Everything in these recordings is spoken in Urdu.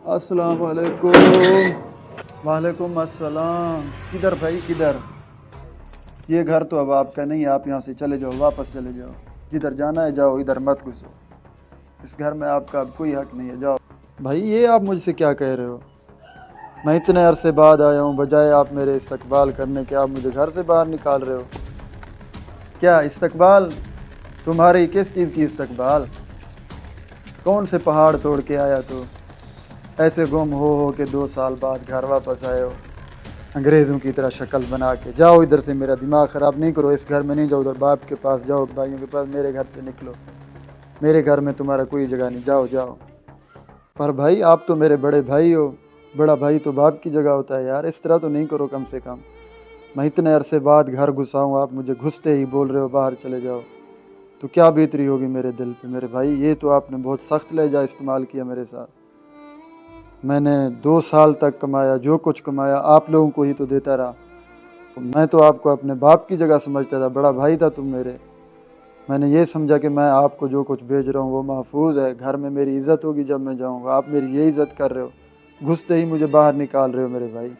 السلام علیکم۔ وعلیکم السلام۔ کدھر بھائی کدھر؟ یہ گھر تو اب آپ کا نہیں ہے، آپ یہاں سے چلے جاؤ، واپس چلے جاؤ، جدھر جانا ہے جاؤ، ادھر مت گھسو، اس گھر میں آپ کا اب کوئی حق نہیں ہے، جاؤ۔ بھائی یہ آپ مجھ سے کیا کہہ رہے ہو؟ میں اتنے عرصے بعد آیا ہوں، بجائے آپ میرے استقبال کرنے کے آپ مجھے گھر سے باہر نکال رہے ہو۔ کیا استقبال؟ تمہاری کس چیز کی استقبال؟ کون سے پہاڑ توڑ کے آیا تو ایسے گم ہو کے 2 سال بعد گھر واپس آئے ہو انگریزوں کی طرح شکل بنا کے؟ جاؤ ادھر سے، میرا دماغ خراب نہیں کرو، اس گھر میں نہیں جاؤ، ادھر باپ کے پاس جاؤ، بھائیوں کے پاس، میرے گھر سے نکلو، میرے گھر میں تمہارا کوئی جگہ نہیں، جاؤ جاؤ۔ پر بھائی آپ تو میرے بڑے بھائی ہو، بڑا بھائی تو باپ کی جگہ ہوتا ہے یار، اس طرح تو نہیں کرو کم سے کم۔ میں اتنے عرصے بعد گھر گھسا ہوں، آپ مجھے گھستے ہی بول رہے ہو باہر چلے جاؤ، تو کیا بیتری ہوگی میرے دل پہ میرے بھائی؟ یہ تو آپ نے بہت سخت لہجہ استعمال کیا میرے ساتھ۔ میں نے 2 سال تک کمایا، جو کچھ کمایا آپ لوگوں کو ہی تو دیتا رہا، میں تو آپ کو اپنے باپ کی جگہ سمجھتا تھا، بڑا بھائی تھا تم میرے۔ میں نے یہ سمجھا کہ میں آپ کو جو کچھ بھیج رہا ہوں وہ محفوظ ہے، گھر میں میری عزت ہوگی جب میں جاؤں گا، آپ میری یہ عزت کر رہے ہو، گھستے ہی مجھے باہر نکال رہے ہو میرے بھائی۔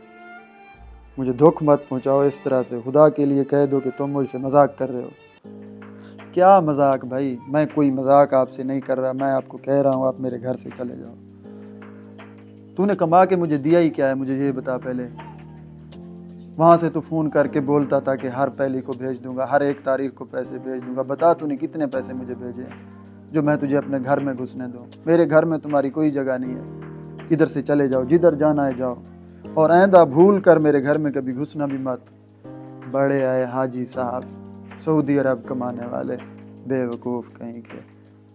مجھے دکھ مت پہنچاؤ اس طرح سے، خدا کے لیے کہہ دو کہ تم مجھ سے مذاق کر رہے ہو۔ کیا مذاق بھائی؟ میں کوئی مذاق آپ سے نہیں کر رہا، میں آپ کو کہہ رہا ہوں آپ میرے گھر سے چلے جاؤ۔ تو نے کما کے مجھے دیا ہی کیا ہے، مجھے یہ بتا پہلے۔ وہاں سے تو فون کر کے بولتا تھا کہ ہر پہلی کو بھیج دوں گا، ہر 1 تاریخ کو پیسے بھیج دوں گا، بتا تو نے کتنے پیسے مجھے بھیجے جو میں تجھے اپنے گھر میں گھسنے دوں؟ میرے گھر میں تمہاری کوئی جگہ نہیں ہے، ادھر سے چلے جاؤ، جدھر جانا ہے جاؤ، اور آئندہ بھول کر میرے گھر میں کبھی گھسنا بھی مت۔ بڑے آئے حاجی صاحب، سعودی عرب کمانے والے، بے وقوف کہیں کے،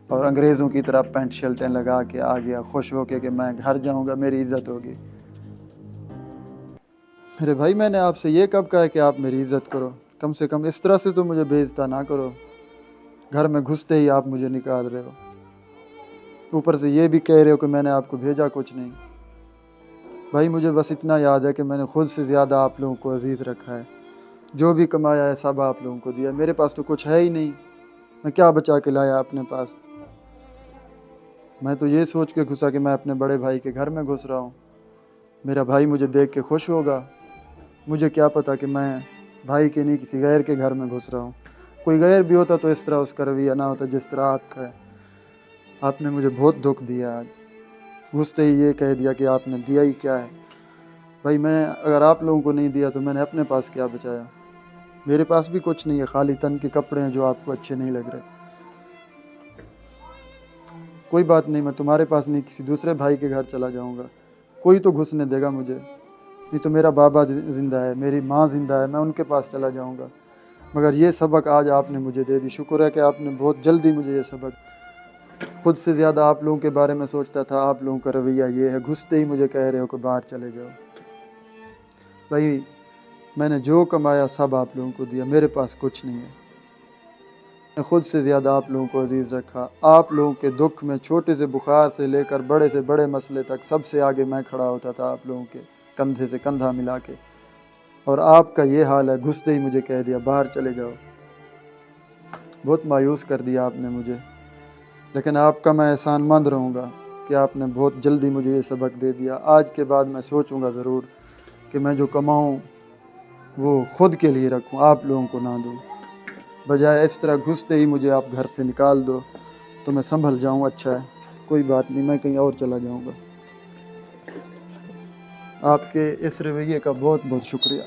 اور انگریزوں کی طرح پینٹ شرٹیں لگا کے آ گیا خوش ہو کے کہ میں گھر جاؤں گا، میری عزت ہوگی۔ میرے بھائی میں نے آپ سے یہ کب کہا ہے کہ آپ میری عزت کرو؟ کم سے کم اس طرح سے تو مجھے بےعزتی نہ کرو، گھر میں گھستے ہی آپ مجھے نکال رہے ہو، اوپر سے یہ بھی کہہ رہے ہو کہ میں نے آپ کو بھیجا کچھ نہیں۔ بھائی مجھے بس اتنا یاد ہے کہ میں نے خود سے زیادہ آپ لوگوں کو عزیز رکھا ہے، جو بھی کمایا ہے سب آپ لوگوں کو دیا، میرے پاس تو کچھ ہے ہی نہیں، میں کیا بچا کے لایا اپنے پاس؟ میں تو یہ سوچ کے گھسا کہ میں اپنے بڑے بھائی کے گھر میں گھس رہا ہوں، میرا بھائی مجھے دیکھ کے خوش ہوگا، مجھے کیا پتا کہ میں بھائی کے نہیں کسی غیر کے گھر میں گھس رہا ہوں۔ کوئی غیر بھی ہوتا تو اس طرح اس کا رویہ نہ ہوتا جس طرح آپ کا ہے۔ آپ نے مجھے بہت دکھ دیا آج، گھستے ہی یہ کہہ دیا کہ آپ نے دیا ہی کیا ہے۔ بھائی میں اگر آپ لوگوں کو نہیں دیا تو میں نے اپنے پاس کیا بچایا؟ میرے پاس بھی کچھ نہیں ہے، خالی تن کے کپڑے ہیں جو آپ کو اچھے نہیں لگ رہے۔ کوئی بات نہیں، میں تمہارے پاس نہیں کسی دوسرے بھائی کے گھر چلا جاؤں گا، کوئی تو گھسنے دے گا مجھے، نہیں تو میرا بابا زندہ ہے، میری ماں زندہ ہے، میں ان کے پاس چلا جاؤں گا۔ مگر یہ سبق آج آپ نے مجھے دے دی، شکر ہے کہ آپ نے بہت جلدی مجھے یہ سبق۔ خود سے زیادہ آپ لوگوں کے بارے میں سوچتا تھا، آپ لوگوں کا رویہ یہ ہے، گھستے ہی مجھے کہہ رہے ہو کہ باہر چلے جاؤ۔ بھائی میں نے جو کمایا سب آپ لوگوں کو دیا، میرے پاس کچھ نہیں ہے، میں خود سے زیادہ آپ لوگوں کو عزیز رکھا، آپ لوگوں کے دکھ میں چھوٹے سے بخار سے لے کر بڑے سے بڑے مسئلے تک سب سے آگے میں کھڑا ہوتا تھا، آپ لوگوں کے کندھے سے کندھا ملا کے، اور آپ کا یہ حال ہے، گھستے ہی مجھے کہہ دیا باہر چلے جاؤ۔ بہت مایوس کر دیا آپ نے مجھے، لیکن آپ کا میں احسان مند رہوں گا کہ آپ نے بہت جلدی مجھے یہ سبق دے دیا۔ آج کے بعد میں سوچوں گا ضرور کہ میں جو کماؤں وہ خود کے لیے رکھوں، آپ لوگوں کو نہ دوں، بجائے اس طرح گھستے ہی مجھے آپ گھر سے نکال دو تو میں سنبھل جاؤں، اچھا ہے کوئی بات نہیں، میں کہیں اور چلا جاؤں گا۔ آپ کے اس رویے کا بہت بہت شکریہ۔